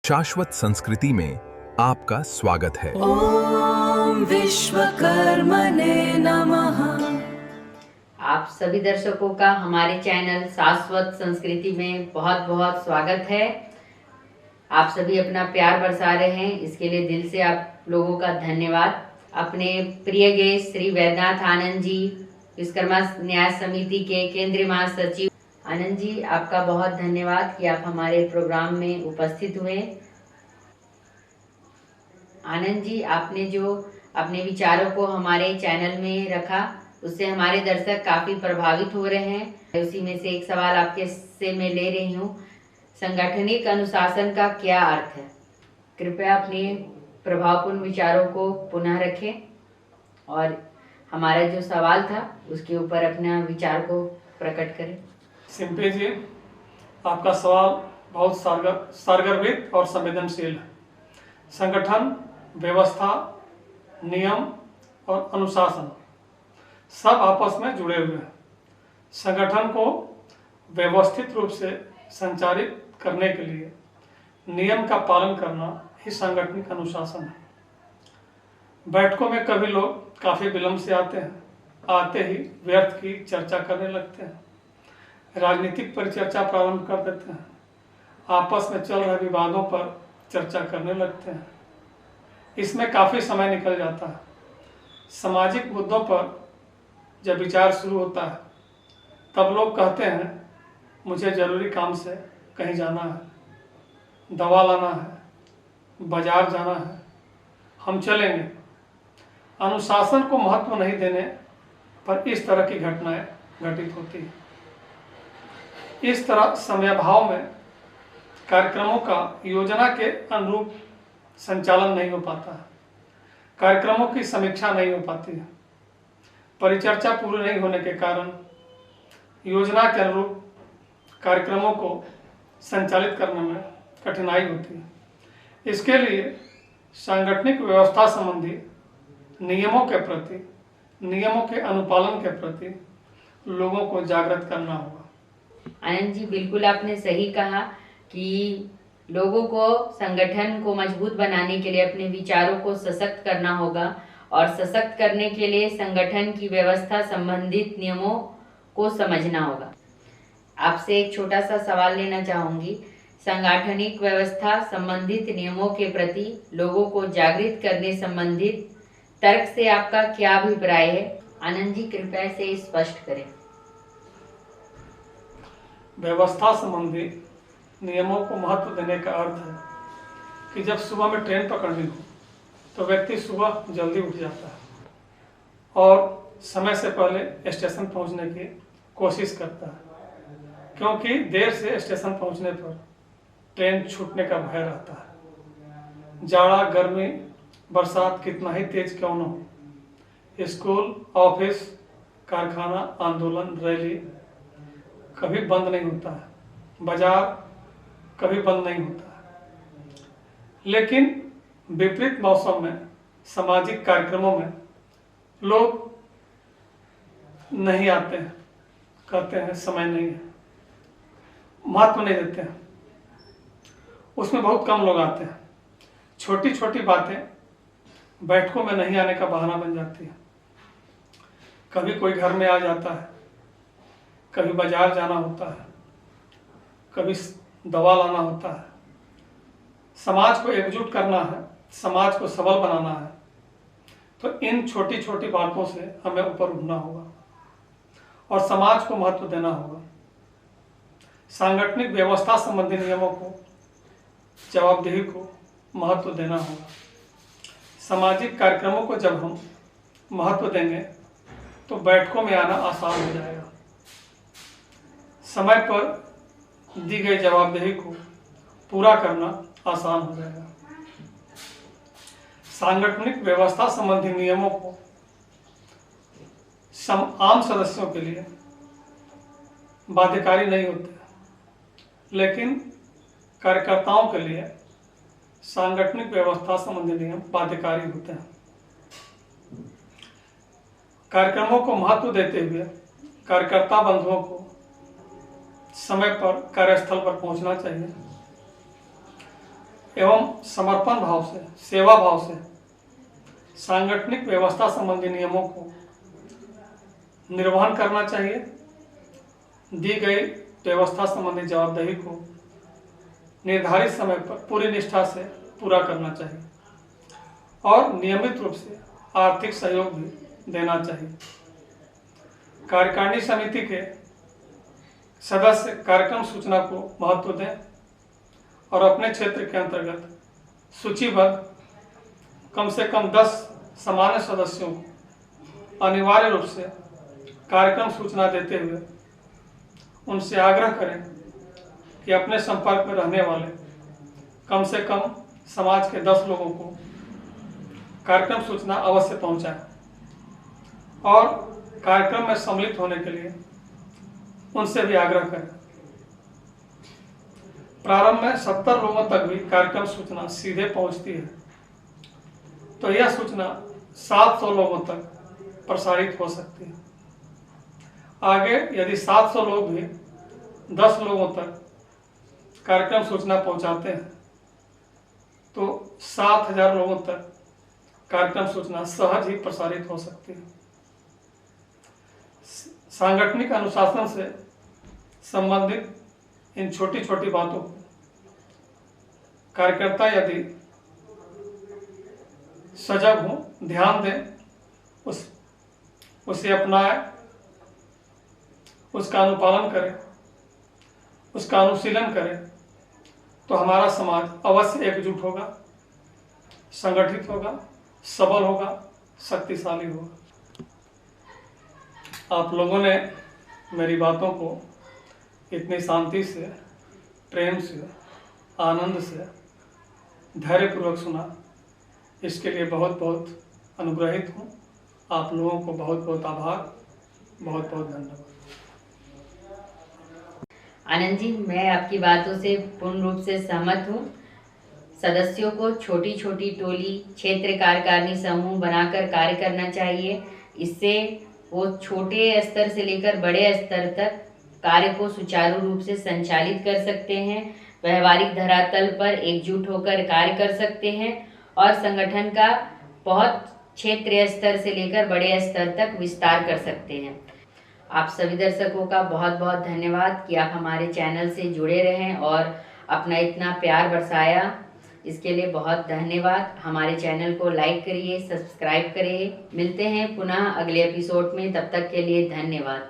शाश्वत संस्कृति में आपका स्वागत है। ओम विश्वकर्मणे नमः। आप सभी दर्शकों का हमारे चैनल शाश्वत संस्कृति में बहुत बहुत स्वागत है। आप सभी अपना प्यार बरसा रहे हैं, इसके लिए दिल से आप लोगों का धन्यवाद। अपने प्रिय गेस्ट श्री वैद्यनाथ आनंद जी, विश्वकर्मा न्याय समिति के केंद्रीय महासचिव। आनंद जी, आपका बहुत धन्यवाद कि आप हमारे प्रोग्राम में उपस्थित हुए। आनंद जी, आपने जो अपने विचारों को हमारे चैनल में रखा, उससे हमारे दर्शक काफ़ी प्रभावित हो रहे हैं। उसी में से एक सवाल आपके से मैं ले रही हूँ, सांगठनिक अनुशासन का क्या अर्थ है? कृपया अपने प्रभावपूर्ण विचारों को पुनः रखें और हमारा जो सवाल था उसके ऊपर अपना विचार को प्रकट करें। सिंपी जी, आपका सवाल बहुत सारगर्भित और संवेदनशील है। संगठन, व्यवस्था, नियम और अनुशासन सब आपस में जुड़े हुए हैं। संगठन को व्यवस्थित रूप से संचालित करने के लिए नियम का पालन करना ही सांगठनिक अनुशासन है। बैठकों में कभी लोग काफ़ी विलंब से आते हैं, आते ही व्यर्थ की चर्चा करने लगते हैं, राजनीतिक परिचर्चा प्रारंभ कर देते हैं, आपस में चल रहे विवादों पर चर्चा करने लगते हैं। इसमें काफ़ी समय निकल जाता है। सामाजिक मुद्दों पर जब विचार शुरू होता है तब लोग कहते हैं, मुझे ज़रूरी काम से कहीं जाना है, दवा लाना है, बाजार जाना है, हम चलेंगे। अनुशासन को महत्व नहीं देने पर इस तरह की घटनाएं घटित होती हैं। इस तरह समयाभाव में कार्यक्रमों का योजना के अनुरूप संचालन नहीं हो पाता है, कार्यक्रमों की समीक्षा नहीं हो पाती है, परिचर्चा पूरी नहीं होने के कारण योजना के अनुरूप कार्यक्रमों को संचालित करने में कठिनाई होती है। इसके लिए सांगठनिक व्यवस्था संबंधी नियमों के प्रति, नियमों के अनुपालन के प्रति लोगों को जागृत करना होगा। आनंद जी, बिल्कुल आपने सही कहा कि लोगों को संगठन को मजबूत बनाने के लिए अपने विचारों को सशक्त करना होगा और सशक्त करने के लिए संगठन की व्यवस्था संबंधित नियमों को समझना होगा। आपसे एक छोटा सा सवाल लेना चाहूंगी। सांगठनिक व्यवस्था संबंधित नियमों के प्रति लोगों को जागृत करने संबंधित तर्क से आपका क्या अभिप्राय है? आनंद जी, कृपया इसे स्पष्ट करें। व्यवस्था संबंधी नियमों को महत्व देने का अर्थ है कि जब सुबह में ट्रेन पकड़नी हो तो व्यक्ति सुबह जल्दी उठ जाता है और समय से पहले स्टेशन पहुंचने की कोशिश करता है, क्योंकि देर से स्टेशन पहुंचने पर ट्रेन छूटने का भय रहता है। जाड़ा, गर्मी, बरसात कितना ही तेज क्यों न हो, स्कूल, ऑफिस, कारखाना, आंदोलन, रैली कभी बंद नहीं होता है, बाजार कभी बंद नहीं होता है। लेकिन विपरीत मौसम में सामाजिक कार्यक्रमों में लोग नहीं आते हैं, कहते हैं समय नहीं है, महत्व नहीं देते हैं, उसमें बहुत कम लोग आते हैं। छोटी छोटी बातें बैठकों में नहीं आने का बहाना बन जाती है। कभी कोई घर में आ जाता है, कभी बाजार जाना होता है, कभी दवा लाना होता है। समाज को एकजुट करना है, समाज को सबल बनाना है, तो इन छोटी छोटी बातों से हमें ऊपर उठना होगा और समाज को महत्व देना होगा। सांगठनिक व्यवस्था संबंधी नियमों को, जवाबदेही को महत्व देना होगा। सामाजिक कार्यक्रमों को जब हम महत्व देंगे तो बैठकों में आना आसान हो जाएगा। समय पर दी गई जवाबदेही को पूरा करना आसान हो जाएगा। सांगठनिक व्यवस्था संबंधी नियमों को आम सदस्यों के लिए बाध्यकारी नहीं होते, लेकिन कार्यकर्ताओं के लिए सांगठनिक व्यवस्था संबंधी नियम बाध्यकारी होते हैं। कार्यक्रमों को महत्व देते हुए कार्यकर्ता बंधुओं को समय पर कार्यस्थल पर पहुंचना चाहिए। एवं समर्पण भाव से, सेवा भाव से सांगठनिक व्यवस्था संबंधी नियमों को निर्वहन करना चाहिए। दी गई व्यवस्था संबंधी जवाबदेही को निर्धारित समय पर पूरी निष्ठा से पूरा करना चाहिए और नियमित रूप से आर्थिक सहयोग भी देना चाहिए। कार्यकारिणी समिति के सदस्य कार्यक्रम सूचना को महत्व दें और अपने क्षेत्र के अंतर्गत सूचीबद्ध कम से कम 10 सामान्य सदस्यों को अनिवार्य रूप से कार्यक्रम सूचना देते हुए उनसे आग्रह करें कि अपने संपर्क में रहने वाले कम से कम समाज के 10 लोगों को कार्यक्रम सूचना अवश्य पहुंचाएं और कार्यक्रम में सम्मिलित होने के लिए उनसे भी आग्रह करें। प्रारंभ में 70 लोगों तक भी कार्यक्रम सूचना सीधे पहुंचती है, तो यह सूचना 700 लोगों तक प्रसारित हो सकती है। आगे यदि 700 लोग भी 10 लोगों तक कार्यक्रम सूचना पहुंचाते हैं तो 7000 लोगों तक कार्यक्रम सूचना सहज ही प्रसारित हो सकती है। सांगठनिक अनुशासन से संबंधित इन छोटी छोटी बातों को कार्यकर्ता यदि सजग हो, ध्यान दें, उसे अपनाएं, उसका अनुपालन करें, उसका अनुशीलन करें, तो हमारा समाज अवश्य एकजुट होगा, संगठित होगा, सबल होगा, शक्तिशाली होगा। आप लोगों ने मेरी बातों को इतनी शांति से, प्रेम से, आनंद से, धैर्यपूर्वक सुना, इसके लिए बहुत बहुत अनुग्रहित हूँ। आप लोगों को बहुत बहुत आभार, बहुत बहुत धन्यवाद। आनंद जी, मैं आपकी बातों से पूर्ण रूप से सहमत हूँ। सदस्यों को छोटी छोटी टोली, क्षेत्र कार्यकारिणी समूह बनाकर कार्य करना चाहिए। इससे वो छोटे स्तर से लेकर बड़े स्तर तक कार्य को सुचारू रूप से संचालित कर सकते हैं, व्यवहारिक धरातल पर एकजुट होकर कार्य कर सकते हैं और संगठन का बहुत क्षेत्रीय स्तर से लेकर बड़े स्तर तक विस्तार कर सकते हैं। आप सभी दर्शकों का बहुत बहुत धन्यवाद कि आप हमारे चैनल से जुड़े रहें और अपना इतना प्यार बरसाया। इसके लिए बहुत धन्यवाद। हमारे चैनल को लाइक करिए, सब्सक्राइब करिए। मिलते हैं पुनः अगले एपिसोड में, तब तक के लिए धन्यवाद।